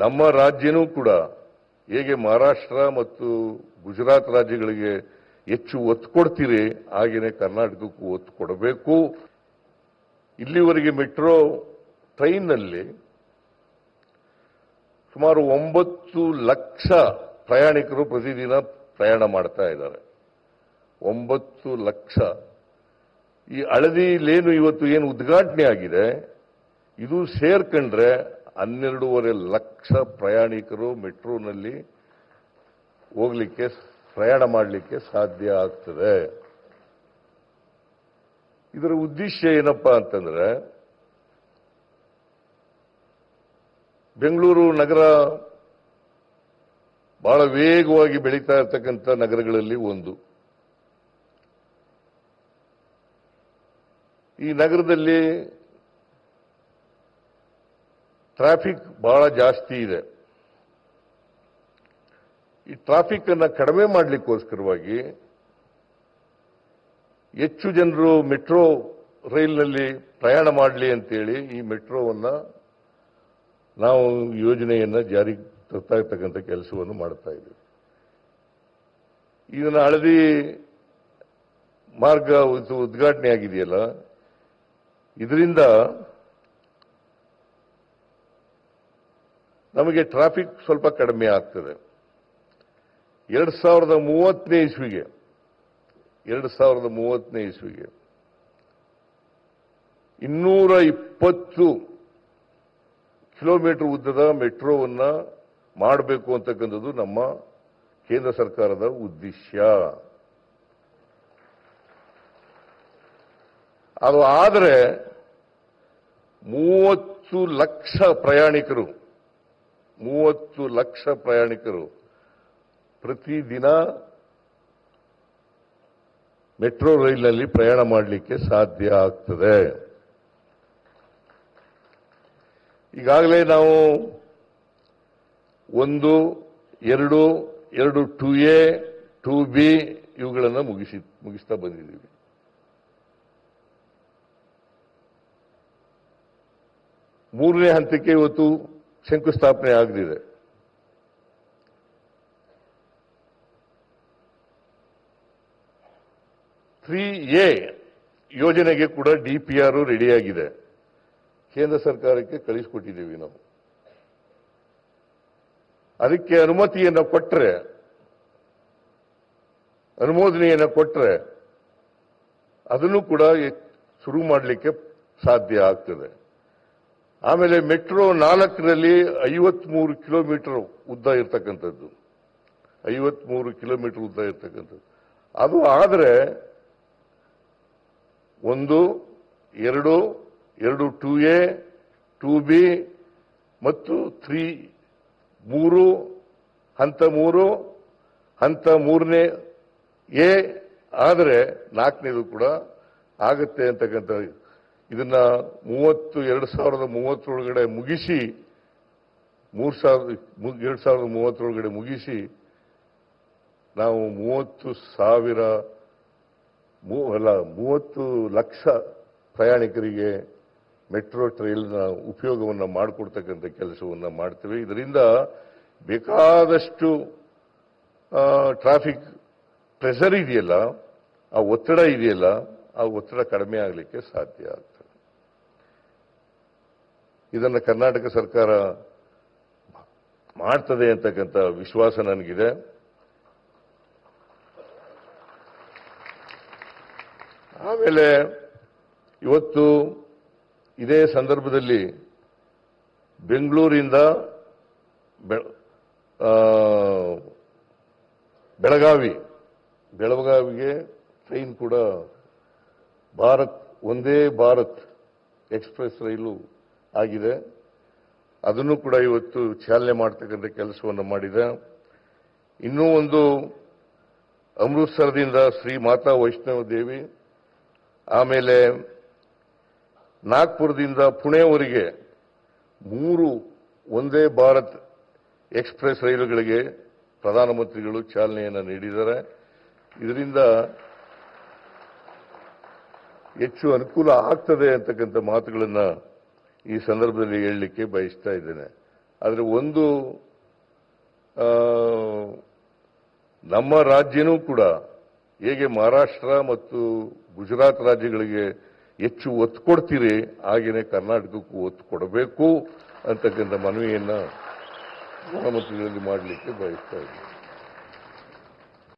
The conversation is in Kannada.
ನಮ್ಮ ರಾಜ್ಯನೂ ಕೂಡ ಹೇಗೆ ಮಹಾರಾಷ್ಟ್ರ ಮತ್ತು ಗುಜರಾತ್ ರಾಜ್ಯಗಳಿಗೆ ಹೆಚ್ಚು ಒತ್ತು ಕೊಡ್ತೀರಿ ಹಾಗೆಯೇ ಕರ್ನಾಟಕಕ್ಕೂ ಒತ್ತು ಕೊಡಬೇಕು. ಇಲ್ಲಿವರೆಗೆ ಮೆಟ್ರೋ ಟ್ರೈನ್ನಲ್ಲಿ ಸುಮಾರು 9 ಲಕ್ಷ ಪ್ರಯಾಣಿಕರು ಪ್ರತಿದಿನ ಪ್ರಯಾಣ ಮಾಡ್ತಾ ಇದ್ದಾರೆ. 9 ಲಕ್ಷ. ಈ ಹಳದಿ ಲೇನು ಇವತ್ತು ಏನು ಉದ್ಘಾಟನೆ ಆಗಿದೆ ಇದು ಸೇರ್ಕೊಂಡ್ರೆ 12.5 ಲಕ್ಷ ಪ್ರಯಾಣಿಕರು ಮೆಟ್ರೋನಲ್ಲಿ ಹೋಗ್ಲಿಕ್ಕೆ ಪ್ರಯಾಣ ಮಾಡಲಿಕ್ಕೆ ಸಾಧ್ಯ ಆಗ್ತದೆ. ಇದರ ಉದ್ದೇಶ ಏನಪ್ಪಾ ಅಂತಂದ್ರೆ ಬೆಂಗಳೂರು ನಗರ ಬಹಳ ವೇಗವಾಗಿ ಬೆಳೀತಾ ಇರತಕ್ಕಂಥ ನಗರಗಳಲ್ಲಿ ಒಂದು. ಈ ನಗರದಲ್ಲಿ ಟ್ರಾಫಿಕ್ ಬಹಳ ಜಾಸ್ತಿ ಇದೆ. ಈ ಟ್ರಾಫಿಕ್ ಅನ್ನು ಕಡಿಮೆ ಮಾಡಲಿಕ್ಕೋಸ್ಕರವಾಗಿ ಹೆಚ್ಚು ಜನರು ಮೆಟ್ರೋ ರೈಲಿನಲ್ಲಿ ಪ್ರಯಾಣ ಮಾಡಲಿ ಅಂತೇಳಿ ಈ ಮೆಟ್ರೋವನ್ನ ನಾವು ಯೋಜನೆಯನ್ನ ಜಾರಿಗೆ ತರ್ತಾ ಇರ್ತಕ್ಕಂಥ ಕೆಲಸವನ್ನು ಮಾಡ್ತಾ ಇದ್ದೀವಿ. ಇದನ್ನ ಹಳದಿ ಮಾರ್ಗ ಉದ್ಘಾಟನೆ ಆಗಿದೆಯಲ್ಲ, ಇದರಿಂದ ನಮಗೆ ಟ್ರಾಫಿಕ್ ಸ್ವಲ್ಪ ಕಡಿಮೆ ಆಗ್ತದೆ. 2030ನೇ ಇಸ್ವಿಗೆ 220 ಕಿಲೋಮೀಟರ್ ಉದ್ದದ ಮೆಟ್ರೋವನ್ನ ಮಾಡಬೇಕು ಅಂತಕ್ಕಂಥದ್ದು ನಮ್ಮ ಕೇಂದ್ರ ಸರ್ಕಾರದ ಉದ್ದೇಶ. ಅದು ಆದರೆ 30 ಲಕ್ಷ ಪ್ರಯಾಣಿಕರು ಪ್ರತಿದಿನ ಮೆಟ್ರೋ ರೈಲಿನಲ್ಲಿ ಪ್ರಯಾಣ ಮಾಡಲಿಕ್ಕೆ ಸಾಧ್ಯ ಆಗ್ತದೆ. ಈಗಾಗಲೇ ನಾವು 1, 2, 2A, 2B ಇವುಗಳನ್ನು ಮುಗಿಸ್ತಾ ಬಂದಿದ್ದೀವಿ. ಮೂರನೇ ಹಂತಕ್ಕೆ ಇವತ್ತು ಶಂಕುಸ್ಥಾಪನೆ ಆಗಲಿದೆ. A ಯೋಜನೆಗೆ ಕೂಡ DPR ರೆಡಿಯಾಗಿದೆ. ಕೇಂದ್ರ ಸರ್ಕಾರಕ್ಕೆ ಕಳಿಸಿಕೊಟ್ಟಿದ್ದೀವಿ ನಾವು. ಅದಕ್ಕೆ ಅನುಮೋದನೆಯನ್ನು ಕೊಟ್ಟರೆ ಅದನ್ನು ಕೂಡ ಶುರು ಮಾಡಲಿಕ್ಕೆ ಸಾಧ್ಯ ಆಗ್ತದೆ. ಆಮೇಲೆ ಮೆಟ್ರೋ 4ರಲ್ಲಿ 53 ಕಿಲೋಮೀಟರ್ ಉದ್ದ ಇರತಕ್ಕಂಥದ್ದು. 53 ಕಿಲೋಮೀಟರ್ ಉದ್ದ ಇರತಕ್ಕಂಥದ್ದು. ಅದು ಆದರೆ 1, 2, 2A, 2B ಮತ್ತು 3 ಹಂತ 3ನೇ A ಆದರೆ 4ನೇದು ಕೂಡ ಆಗುತ್ತೆ ಅಂತಕ್ಕಂಥ ಇದನ್ನ 2030 ಒಳಗಡೆ ಮುಗಿಸಿ 2030 ಒಳಗಡೆ ಮುಗಿಸಿ ನಾವು 30 ಲಕ್ಷ ಪ್ರಯಾಣಿಕರಿಗೆ ಮೆಟ್ರೋ ಟ್ರೈಲ್ನ ಉಪಯೋಗವನ್ನು ಮಾಡಿಕೊಡ್ತಕ್ಕಂಥ ಕೆಲಸವನ್ನು ಮಾಡ್ತೇವೆ. ಇದರಿಂದ ಬೇಕಾದಷ್ಟು ಟ್ರಾಫಿಕ್ ಪ್ರೆಷರ್ ಇದೆಯಲ್ಲ, ಆ ಒತ್ತಡ ಇದೆಯಲ್ಲ, ಆ ಒತ್ತಡ ಕಡಿಮೆ ಆಗಲಿಕ್ಕೆ ಸಾಧ್ಯ ಆಗ್ತದೆ. ಇದನ್ನು ಕರ್ನಾಟಕ ಸರ್ಕಾರ ಮಾಡ್ತದೆ ಅಂತಕ್ಕಂಥ ವಿಶ್ವಾಸ ನನಗಿದೆ. ಆಮೇಲೆ ಇವತ್ತು ಇದೇ ಸಂದರ್ಭದಲ್ಲಿ ಬೆಂಗಳೂರಿಂದ ಬೆಳಗಾವಿಗೆ ಟ್ರೈನ್ ಕೂಡ ಒಂದೇ ಭಾರತ್ ಎಕ್ಸ್ಪ್ರೆಸ್ ರೈಲು ಆಗಿದೆ. ಅದನ್ನು ಕೂಡ ಇವತ್ತು ಚಾಲನೆ ಮಾಡತಕ್ಕಂಥ ಕೆಲಸವನ್ನು ಮಾಡಿದೆ. ಇನ್ನೂ ಒಂದು ಅಮೃತಸರದಿಂದ ಶ್ರೀ ಮಾತಾ ವೈಷ್ಣವ ದೇವಿ, ಆಮೇಲೆ ನಾಗ್ಪುರದಿಂದ ಪುಣೆವರೆಗೆ 3 ಒಂದೇ ಭಾರತ್ ಎಕ್ಸ್ಪ್ರೆಸ್ ರೈಲುಗಳಿಗೆ ಪ್ರಧಾನಮಂತ್ರಿಗಳು ಚಾಲನೆಯನ್ನು ನೀಡಿದ್ದಾರೆ. ಇದರಿಂದ ಹೆಚ್ಚು ಅನುಕೂಲ ಆಗ್ತದೆ ಅಂತಕ್ಕಂಥ ಮಾತುಗಳನ್ನು ಈ ಸಂದರ್ಭದಲ್ಲಿ ಹೇಳಲಿಕ್ಕೆ ಬಯಸ್ತಾ ಇದ್ದೇನೆ. ಆದರೆ ಒಂದು ನಮ್ಮ ರಾಜ್ಯನೂ ಕೂಡ ಹೇಗೆ ಮಹಾರಾಷ್ಟ್ರ ಮತ್ತು ಗುಜರಾತ್ ರಾಜ್ಯಗಳಿಗೆ ಹೆಚ್ಚು ಒತ್ತು ಕೊಡ್ತೀರಿ ಹಾಗೆಯೇ ಕರ್ನಾಟಕಕ್ಕೂ ಒತ್ತು ಕೊಡಬೇಕು ಅಂತಕ್ಕಂಥ ಮನವಿಯನ್ನ ಮುಖ್ಯಮಂತ್ರಿಗಳಲ್ಲಿ ಮಾಡಲಿಕ್ಕೆ ಬಯಸ್ತಾ ಇದ್ದೀನಿ.